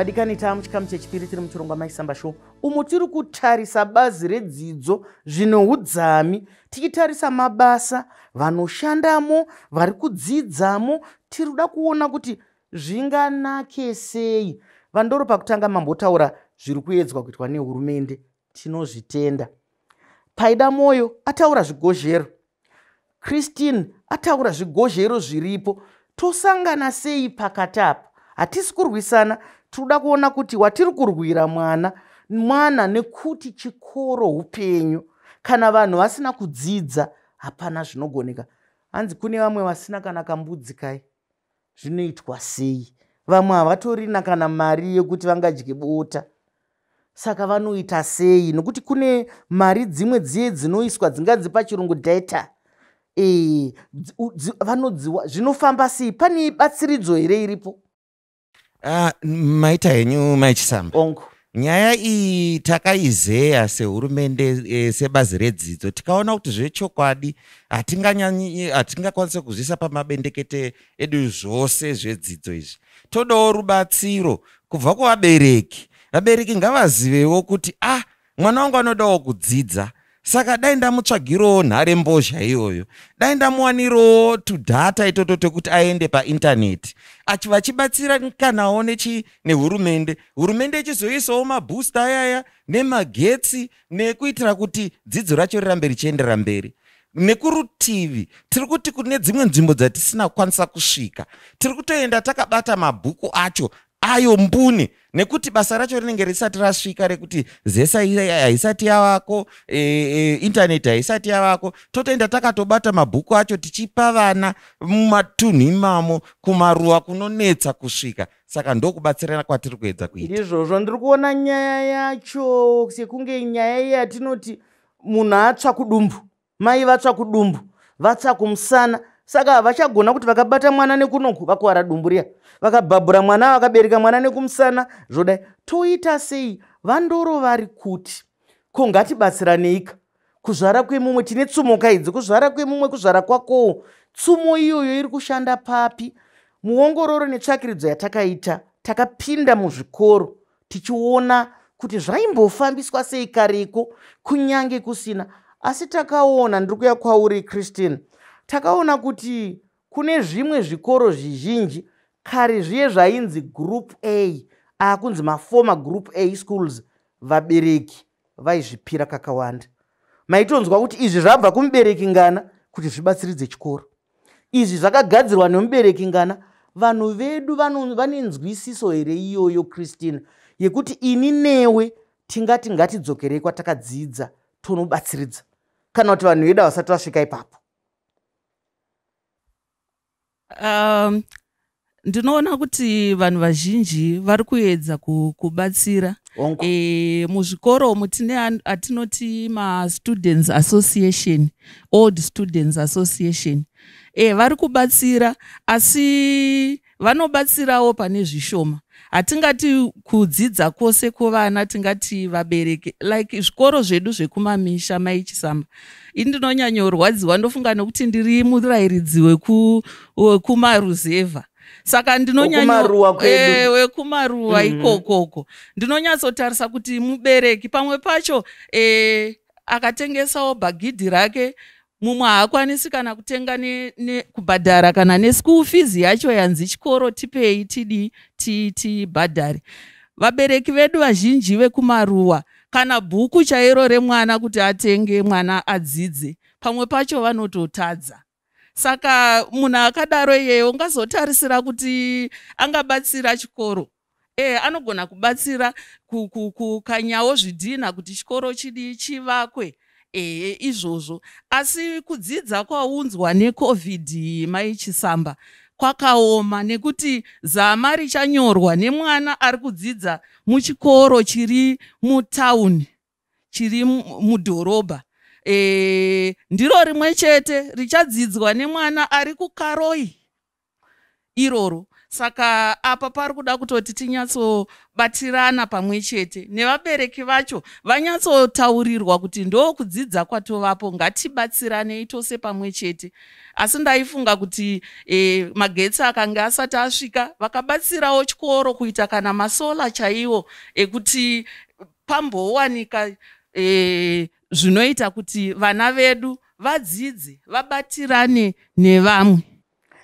vadikani tamuchikamu chechipiri tiri muchirongwa maisamba show umo tiri kutarisa bazi redzidzo zvino udzami tichitarisa mabasa vanoshandamo vari kudzidzamo tiri kuda kuona kuti zvinganake sei. Vandoro pakutanga mambotaura zviri kuedzwa kuitwa nehurumende tinozvitenda. Paida Moyo ataura zvigozhero, Christine ataura zvigozhero zviripo. Tosangana sei pakati apa? Hatisi kurwisana, tiri kuona kuti watiri kurwira mwana nekuti chikoro upenyu. Kana vanhu vasina kudzidza hapana zvinogoneka. Hanzi kune vamwe vasina kana kambudzi kai. Zvinoitwa sei? Vamwe havatorina kana mari yekuti vangadye bota. Saka vanoita sei? Nokuti kune mari dzimwe dziye dzinoiswa dzingadzi pachirungu data. Vanodziwa zvinofamba sei? Pane batsiridzo here iripo? Maita henyu maichisamba. Ongo. Nyaya iyi takaizeya sehurumende sebazi redzidzo tikaona kuti zvechokwadi hatingakwanise kuzvisa pamabendekete edu zvose zvedzidzo izvi. Todawo rubatsiro kubva kuvabereki. Vabereki ngavazivewo kuti mwana wangu anodawo kudzidza. Saka dai ndamutsvagirawo nhare mbozha iyoyo, dai ndamuwanirawo tudhata itoto tekuti aende paindaneti, vachibatsirikanawo nehurumende. Hurumende ichizoisawo mabhusita ayaya nemagetsi nekuitira kuti dzidzo racho rirambe richiendera mberi. Nekurutivi tiri kuti kune dzimwe nzvimbo dzatisina kukwanisa kusvika, tiri kutoenda takabata mabhuku acho ayo mbune, nekuti basa racho rinenge risati rasvika rekuti zesa haisati yavako, intaneti haisati yavako. Totoenda takatobata mabhuku acho tichipa vana mumatunhu imamo kumaruwa kunonetsa kusvika. Saka ndokubatsirana kwatiri kuedza kuita. Ndizvozvo ndiri kuona nyaya yacho sekunge nyaya yatinoti munhu atsva kudumbu, mai vatsva kudumbu, vatsva kumusana. Saka havachagona kuti vakabata mwana nekunoku vakuwara dumbu riya, vakabhabhura mwana vakabereka mwana nekumusana zvodai. Toita sei? Vandoro vari kuti ko ngatibatsiraneika. Kuzvara kwemumwe tine tsumo kaidzi, kuzvara kwemumwe kuzvara kwakowo. Tsumo iyoyo iri kushanda papi? Muongororo netsvakiridzo yatakaita takapinda muzvikoro tichiona kuti zvaimbofambiswa sei kareko kunyange kusina. Asi takaona, ndiri kuya kwauri Christine, takaona kuti kune zvimwe zvikoro zvizhinji kare zviye zvainzi group A, akunzi mafoma group A schools, vabereki vaizvipira kakawanda. Maitonzwa kuti izvi zvabva kumubereki ngana kuti zvibatsiridze chikoro. Izvi zvakagadzirwa nemubereki ngana. Vanhu vedu vane nzwisiso here iyoyo Christine yekuti ini newe tingati ngatidzokerei kwatakadzidza tonobatsiridza, kana kuti vanhu vedu havasati vasvika ipapo? Ndinoona kuti vanhu vazhinji vari kuedza kubatsira. Muzvikoro mutine atinoti ma-students association, old students association. Vari kubatsira, asi vanobatsirawo pane zvishoma. Hatingati kudzidza kwose kwevana, tingati vabereki, like zvikoro zvedu zvekumamisha maichisamba. Ini ndinonyanyorwadziwa ndofunga nekuti ndiri murairidzi wekumaruzevha. Saka wekumaruwa ikokoko. Ndinonyatsotarisa kuti mubereki pamwe pacho akatengesawo bhagidhi rake, mumwe haakwanisi kana kutenga kubhadhara kana neschool fees yacho yanzi chikoro tipei tibhadhare. Vabereki vedu vazhinji vekumaruwa kana bhuku chairo remwana kuti atenge mwana adzidze, pamwe pacho vanototadza. Saka munhu akadaro iyeyo ungazotarisira kuti angabatsira chikoro. Anogona kubatsira kukanyawo zvidhina kuti chikoro chivakwe. Izvozvo. Asi kudzidza kwaunzwa neCovid maichisamba kwakaoma, nekuti zama richanyorwa nemwana ari kudzidza muchikoro chiri mutauni, chiri mudhorobha. Ndiro rimwe chete richadzidzwa nemwana ari kukaroi iroro. saka apa pari kuda kutoti tinyatsobatirana pamwe chete nevabereki vacho vanyatsotaurirwa kuti ndo kudzidza kwatovapo, ngatibatsiranei tose pamwe chete. Asi ndaifunga kuti magetsi akanga asati asvika vakabatsirawo chikoro kuita kana masola chaiwo ekuti pambowanika zvinoita kuti vana vedu vadzidze vabatirane nevamwe.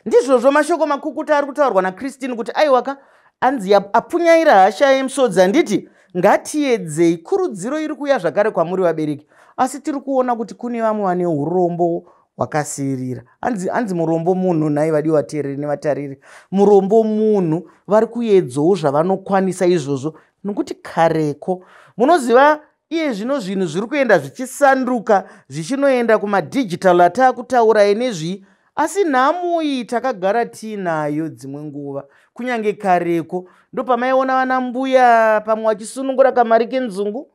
Ndizvozvo mashoko makukuta ari kutaurwa naChristine kuti aiwaka anzi apunyaira hasha yemusodzi. Handiti ngatiedzei, kurudziro iri kuuya zvakare kwamuri vabereki, asi tiri kuona kuti kune vamwe vane urombo hwakasirira. Anzi murombo munhu, nhai vadiwa vateereri nevatariri, murombo munhu vari kuedzawo zvavanokwanisa izvozvo, nokuti kareko munoziva iye zvino zvinhu zviri kuenda zvichisanduka zvichinoenda kumadhijitali ataakutaura enezvi, asi nhamo iyi takagara tiinayo dzimwe nguva. Kunyange kareko ndopamaiona vana mbuya pamwe vachisunungura kamari kenzungu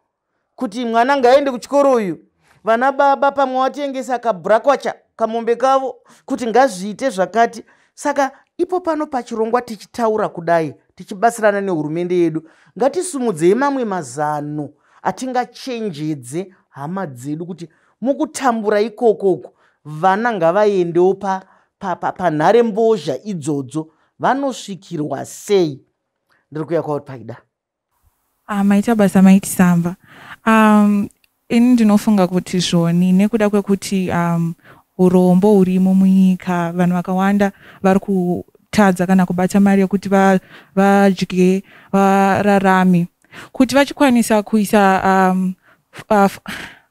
kuti mwana ngaende kuchikoro uyu, vana baba pamwe watengesa kabhrakwacha kamombe kavo kuti ngazviite zvakati. Saka ipo pano pachirongwa tichitaura kudai, tichibatsirana nehurumende yedu, ngatisumudzei mamwe mazano atingachenjedze hama dzedu kuti mukutambura ikokoko vana ngavaendewo panhare mbozha idzodzo, vanosvikirwa sei? Ndiri kuuya kwauri Paida. Maita basa maiti Samba. Ini ndinofunga kuti zvoni nekuda kwekuti urombo hurimo munyika, vanhu vakawanda vari kutadza kana kubata mari yekuti vadye vararame, kuti vachikwanisa kuisa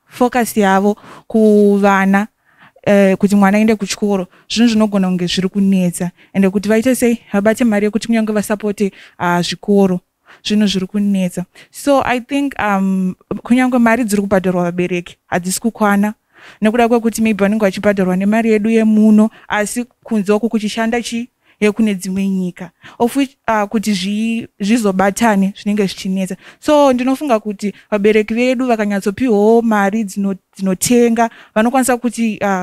focus yavo kuvana kuti mwana aende kuchikoro, zvinhu zvinogona kunge zviri kunetsa, ende kuti vaite sei vabate mari yekuti kunyange vasapote zvikoro, zvinhu zviri kunetsa. So I think kunyange mari dziri kubhadharwa vabereki hadzisi kukwana, nekuda kwekuti maybe vanenge vachibhadharwa nemari yedu yemuno, asi kunze uku kuchishanda yekune dzimwe nyika, of which kuti zvizobatane zvinenge zvichinetsa. So ndinofunga kuti vabereki vedu vakanyatsopiwawo mari dzinotenga, vanokwanisa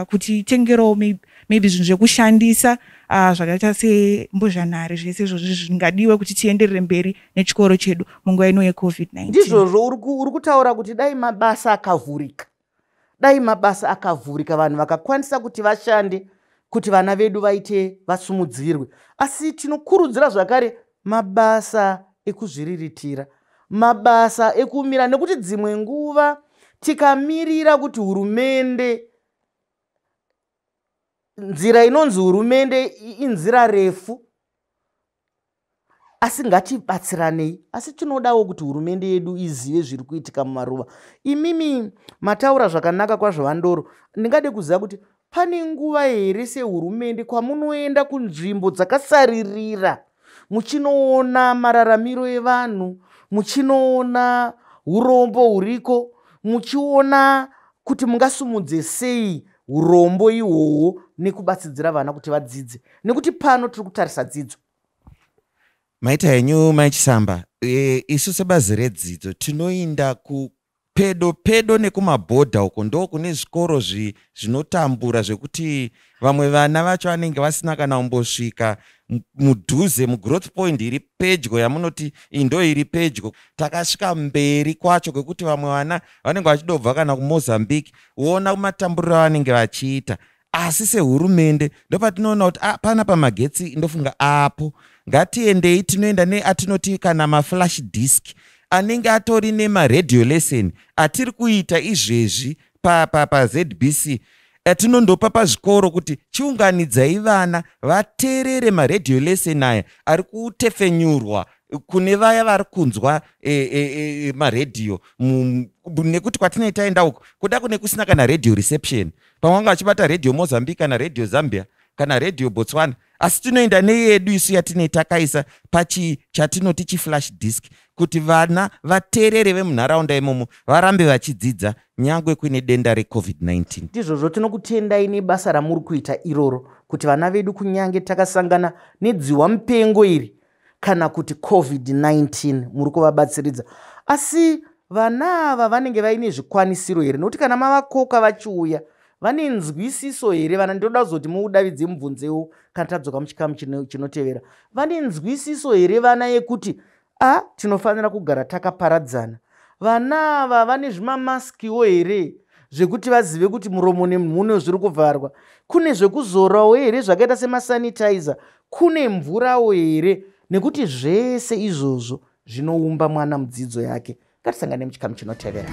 kuti tengerawo maybe zvinhu zvekushandisa zvakaita sembozhanhare, zvese izvozvo zvingadiwe kuti tienderere mberi nechikoro chedu munguva ino yeCovid-19. Ndizvozvo uri kutaura kuti dai mabasa akavhurika, vanhu vakakwanisa kuti vashande, kuti vana vedu vaite vasumudzirwe. Asi tinokurudzira zvakare mabasa ekuzviriritira, mabasa ekumira, nekuti dzimwe nguva tikamirira kuti hurumende, nzira inonzi hurumende inzira refu, asi ngatibatsiranei. Asi tinodawo kuti hurumende yedu izive zviri kuitika mumaruva. Imimi mataura zvakanaka kwazvo Vandoro. Ndingade kuziva kuti pane nguva here sehurumende kwamunoenda kunzvimbo dzakasaririra muchinoona mararamiro evanhu, muchinoona urombo huriko, muchiona kuti mungasumudze sei urombo ihwohwo nekubatsidzira vana kuti vadzidze, nekuti pano tiri kutarisa dzidzo. Maita henyu maichisamba, isu sebazi redzidzo tinoinda pedo nekumabhodha uko, ndo kune zvikoro zvinotambura zvekuti vamwe vana vacho vanenge vasina kana kumbosvika mudhuze mugrowth point iri pedyo, yamunoti indo iri pedyo. Takasvika mberi kwacho kwekuti vamwe vana vanenge vachidobva kana kuMozambique, woona kumatamburiro avanenge vachiita. Asi sehurumende ndopatinoona kuti pana pamagetsi, ndofunga apo ngatiendei, tinoenda neatinoti kana maflash disk anenge atori nemaredio lesson atiri kuita izvezvi paZBC, atinondopa pazvikoro kuti chiunganidzai vana vateerere maredio lesson aya ari kutefenyurwa kune vaya vari kunzwa maredio, nekuti kwatinenge taenda uko kuda kune kusina kana radio reception, pamwe vanga vachibata radio Mozambique kana radio Zambia kana radio Botswana, asi tinoenda neyedu isu yatinenge takaisa chatinoti chiflash disk, kuti vana vateerere vemunharaunda imomo varambe vachidzidza nyangwe kuine denda reCovid-19. Ndizvozvo tinokutendai nebasa ramuri kuita iroro, kuti vana vedu kunyange takasangana nedziwa mupengo iri kana kuti COVID-19 muri kuvabatsiridza. Asi vana ava vanenge vaine zvikwanisiro here? Nokuti kana mavakoka vachiuya vane nzwisiso here vana? Ndoda kuzoti muudavidze mubvunzewo kana tadzoka muchikamu chinotevera. Vane nzwisiso here vana yekuti tinofanira kugara takaparadzana? Vana ava vane zvimamaskiwo here zvekuti vazive kuti muromo nemhuno zviri kuvharwa? Kune zvekuzorawo here zvakaita semasanitizer? Kune mvurawo here? Nekuti zvese izvozvo zvinoumba mwana mudzidzo yake. Ngatisangane muchikamu chinotevera.